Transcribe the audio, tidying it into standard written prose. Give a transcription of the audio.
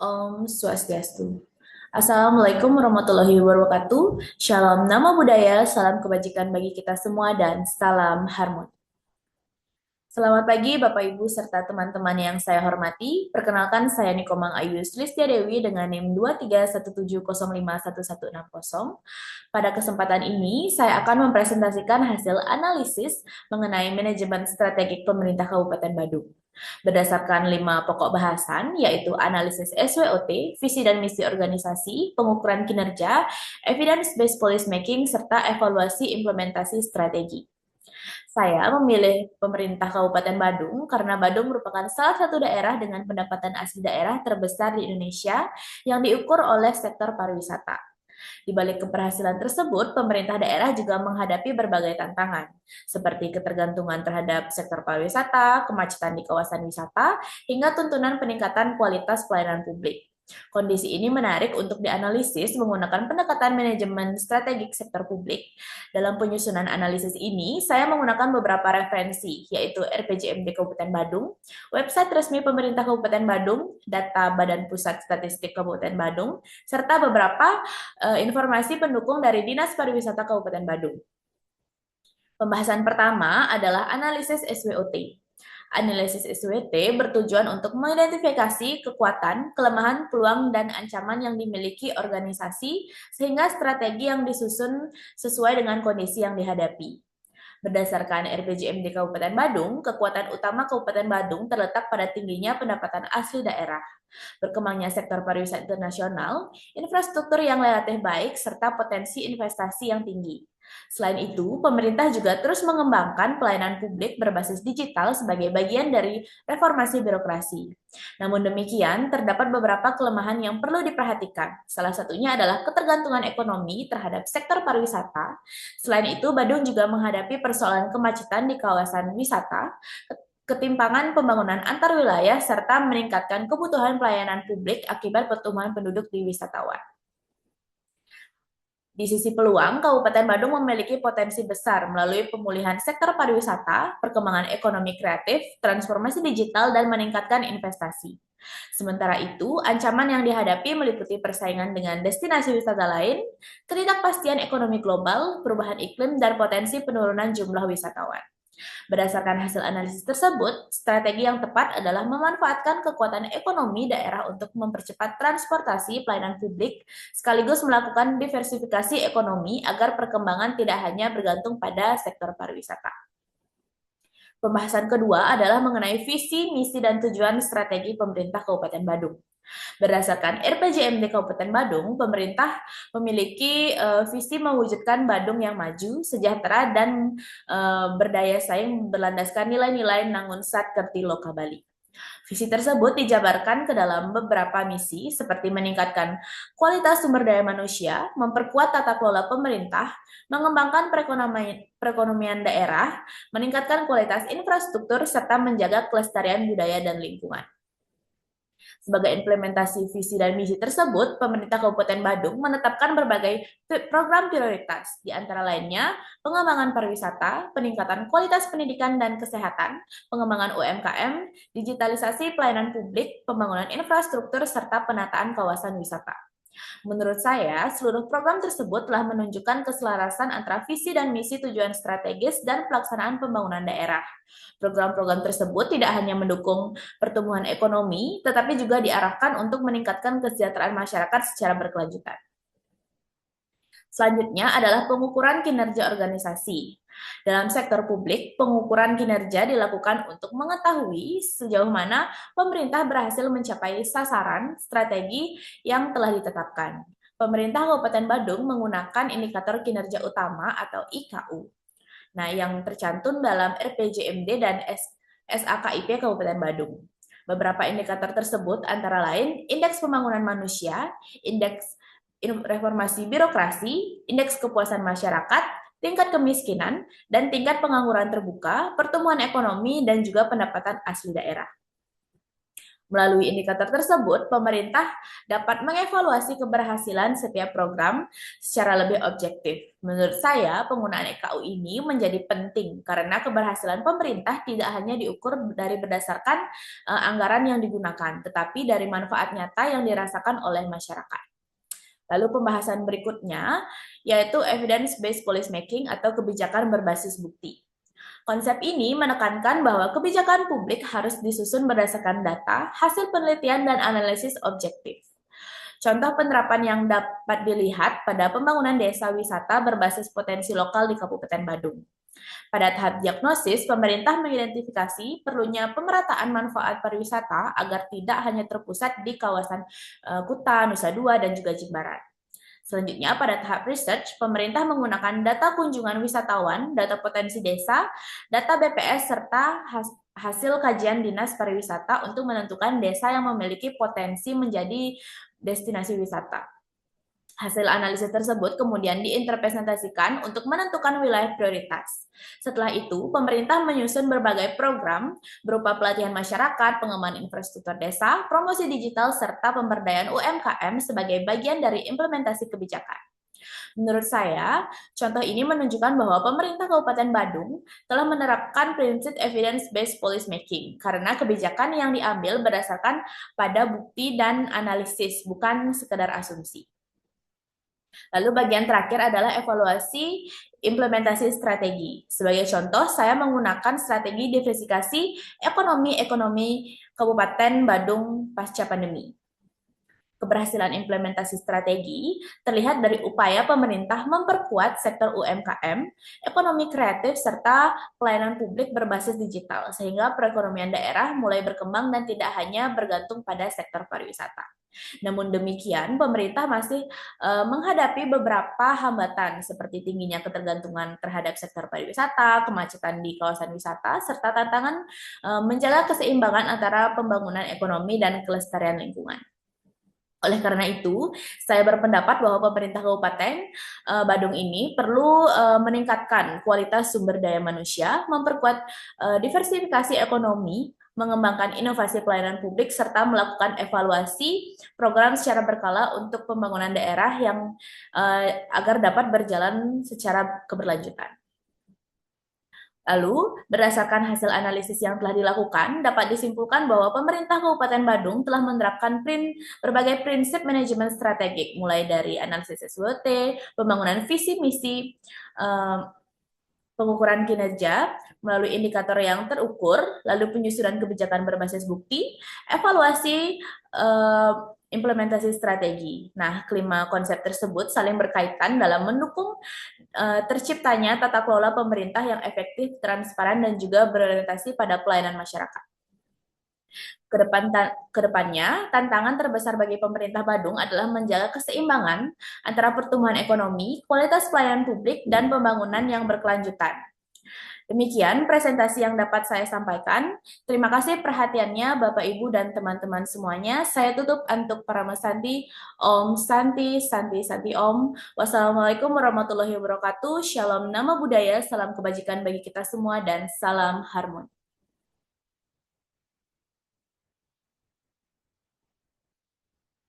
Om Swastiastu. Assalamualaikum warahmatullahi wabarakatuh. Shalom nama budaya, salam kebajikan bagi kita semua, dan salam harmoni. Selamat pagi Bapak Ibu serta teman-teman yang saya hormati. Perkenalkan saya Nikomang Ayu Sristia Dewi dengan NIM 23170511160. Pada kesempatan ini, saya akan mempresentasikan hasil analisis mengenai manajemen strategik pemerintah Kabupaten Badung. Berdasarkan 5 pokok bahasan, yaitu analisis SWOT, visi dan misi organisasi, pengukuran kinerja, evidence-based policy making, serta evaluasi implementasi strategi. Saya memilih pemerintah Kabupaten Badung karena Badung merupakan salah satu daerah dengan pendapatan asli daerah terbesar di Indonesia yang diukur oleh sektor pariwisata. Di balik keberhasilan tersebut, pemerintah daerah juga menghadapi berbagai tantangan, seperti ketergantungan terhadap sektor pariwisata, kemacetan di kawasan wisata, hingga tuntunan peningkatan kualitas pelayanan publik. Kondisi ini menarik untuk dianalisis menggunakan pendekatan manajemen strategik sektor publik. Dalam penyusunan analisis ini, saya menggunakan beberapa referensi, yaitu RPJMD Kabupaten Badung, website resmi pemerintah Kabupaten Badung, data Badan Pusat Statistik Kabupaten Badung, serta beberapa informasi pendukung dari Dinas Pariwisata Kabupaten Badung. Pembahasan pertama adalah analisis SWOT. Analisis SWOT bertujuan untuk mengidentifikasi kekuatan, kelemahan, peluang, dan ancaman yang dimiliki organisasi sehingga strategi yang disusun sesuai dengan kondisi yang dihadapi. Berdasarkan RPJMD Kabupaten Badung, kekuatan utama Kabupaten Badung terletak pada tingginya pendapatan asli daerah, berkembangnya sektor pariwisata internasional, infrastruktur yang relatif baik, serta potensi investasi yang tinggi. Selain itu, pemerintah juga terus mengembangkan pelayanan publik berbasis digital sebagai bagian dari reformasi birokrasi. Namun demikian, terdapat beberapa kelemahan yang perlu diperhatikan. Salah satunya adalah ketergantungan ekonomi terhadap sektor pariwisata. Selain itu, Badung juga menghadapi persoalan kemacetan di kawasan wisata, ketimpangan pembangunan antar wilayah, serta meningkatkan kebutuhan pelayanan publik akibat pertumbuhan penduduk di wisatawan. Di sisi peluang, Kabupaten Badung memiliki potensi besar melalui pemulihan sektor pariwisata, perkembangan ekonomi kreatif, transformasi digital, dan meningkatkan investasi. Sementara itu, ancaman yang dihadapi meliputi persaingan dengan destinasi wisata lain, ketidakpastian ekonomi global, perubahan iklim, dan potensi penurunan jumlah wisatawan. Berdasarkan hasil analisis tersebut, strategi yang tepat adalah memanfaatkan kekuatan ekonomi daerah untuk mempercepat transportasi pelayanan publik, sekaligus melakukan diversifikasi ekonomi agar perkembangan tidak hanya bergantung pada sektor pariwisata. Pembahasan kedua adalah mengenai visi, misi, dan tujuan strategi pemerintah Kabupaten Badung. Berdasarkan RPJMD Kabupaten Badung, pemerintah memiliki visi mewujudkan Badung yang maju, sejahtera, dan berdaya saing berlandaskan nilai-nilai Nangun Sat Kerti Loka Bali. Visi tersebut dijabarkan ke dalam beberapa misi seperti meningkatkan kualitas sumber daya manusia, memperkuat tata kelola pemerintah, mengembangkan perekonomian daerah, meningkatkan kualitas infrastruktur, serta menjaga kelestarian budaya dan lingkungan. Sebagai implementasi visi dan misi tersebut, pemerintah Kabupaten Badung menetapkan berbagai program prioritas, di antara lainnya pengembangan pariwisata, peningkatan kualitas pendidikan dan kesehatan, pengembangan UMKM, digitalisasi pelayanan publik, pembangunan infrastruktur, serta penataan kawasan wisata. Menurut saya, seluruh program tersebut telah menunjukkan keselarasan antara visi dan misi tujuan strategis dan pelaksanaan pembangunan daerah. Program-program tersebut tidak hanya mendukung pertumbuhan ekonomi, tetapi juga diarahkan untuk meningkatkan kesejahteraan masyarakat secara berkelanjutan. Selanjutnya adalah pengukuran kinerja organisasi. Dalam sektor publik, pengukuran kinerja dilakukan untuk mengetahui sejauh mana pemerintah berhasil mencapai sasaran strategi yang telah ditetapkan. Pemerintah Kabupaten Badung menggunakan indikator kinerja utama atau IKU. Nah, yang tercantum dalam RPJMD dan SAKIP Kabupaten Badung. Beberapa indikator tersebut antara lain Indeks Pembangunan Manusia, Indeks Reformasi Birokrasi, Indeks Kepuasan Masyarakat, tingkat kemiskinan, dan tingkat pengangguran terbuka, pertumbuhan ekonomi, dan juga pendapatan asli daerah. Melalui indikator tersebut, pemerintah dapat mengevaluasi keberhasilan setiap program secara lebih objektif. Menurut saya, penggunaan EKU ini menjadi penting karena keberhasilan pemerintah tidak hanya diukur dari berdasarkan anggaran yang digunakan, tetapi dari manfaat nyata yang dirasakan oleh masyarakat. Lalu pembahasan berikutnya yaitu evidence-based policymaking atau kebijakan berbasis bukti. Konsep ini menekankan bahwa kebijakan publik harus disusun berdasarkan data, hasil penelitian, dan analisis objektif. Contoh penerapan yang dapat dilihat pada pembangunan desa wisata berbasis potensi lokal di Kabupaten Badung. Pada tahap diagnosis, pemerintah mengidentifikasi perlunya pemerataan manfaat pariwisata agar tidak hanya terpusat di kawasan Kuta, Nusa Dua, dan juga Jimbaran. Selanjutnya, pada tahap research, pemerintah menggunakan data kunjungan wisatawan, data potensi desa, data BPS, serta hasil kajian Dinas Pariwisata untuk menentukan desa yang memiliki potensi menjadi destinasi wisata. Hasil analisis tersebut kemudian diinterpretasikan untuk menentukan wilayah prioritas. Setelah itu, pemerintah menyusun berbagai program berupa pelatihan masyarakat, pengembangan infrastruktur desa, promosi digital, serta pemberdayaan UMKM sebagai bagian dari implementasi kebijakan. Menurut saya, contoh ini menunjukkan bahwa pemerintah Kabupaten Badung telah menerapkan prinsip evidence-based policymaking karena kebijakan yang diambil berdasarkan pada bukti dan analisis, bukan sekedar asumsi. Lalu bagian terakhir adalah evaluasi implementasi strategi. Sebagai contoh, saya menggunakan strategi diversifikasi ekonomi Kabupaten Badung pasca pandemi. Keberhasilan implementasi strategi terlihat dari upaya pemerintah memperkuat sektor UMKM, ekonomi kreatif, serta pelayanan publik berbasis digital, sehingga perekonomian daerah mulai berkembang dan tidak hanya bergantung pada sektor pariwisata. Namun demikian, pemerintah masih menghadapi beberapa hambatan seperti tingginya ketergantungan terhadap sektor pariwisata, kemacetan di kawasan wisata, serta tantangan menjaga keseimbangan antara pembangunan ekonomi dan kelestarian lingkungan. Oleh karena itu, saya berpendapat bahwa pemerintah Kabupaten Badung ini perlu meningkatkan kualitas sumber daya manusia, memperkuat diversifikasi ekonomi, mengembangkan inovasi pelayanan publik, serta melakukan evaluasi program secara berkala untuk pembangunan daerah yang agar dapat berjalan secara keberlanjutan. Lalu, berdasarkan hasil analisis yang telah dilakukan, dapat disimpulkan bahwa pemerintah Kabupaten Badung telah menerapkan berbagai prinsip manajemen strategik, mulai dari analisis SWOT, pembangunan visi misi, pengukuran kinerja melalui indikator yang terukur, lalu penyusunan kebijakan berbasis bukti, evaluasi implementasi strategi. Nah, kelima konsep tersebut saling berkaitan dalam mendukung terciptanya tata kelola pemerintah yang efektif, transparan, dan juga berorientasi pada pelayanan masyarakat. Kedepannya, tantangan terbesar bagi pemerintah Badung adalah menjaga keseimbangan antara pertumbuhan ekonomi, kualitas pelayanan publik, dan pembangunan yang berkelanjutan. Demikian presentasi yang dapat saya sampaikan. Terima kasih perhatiannya Bapak Ibu dan teman-teman semuanya. Saya tutup untuk para Santi. Om Santi, Santi, Santi Om. Wassalamualaikum warahmatullahi wabarakatuh. Shalom nama budaya, salam kebajikan bagi kita semua, dan salam harmoni.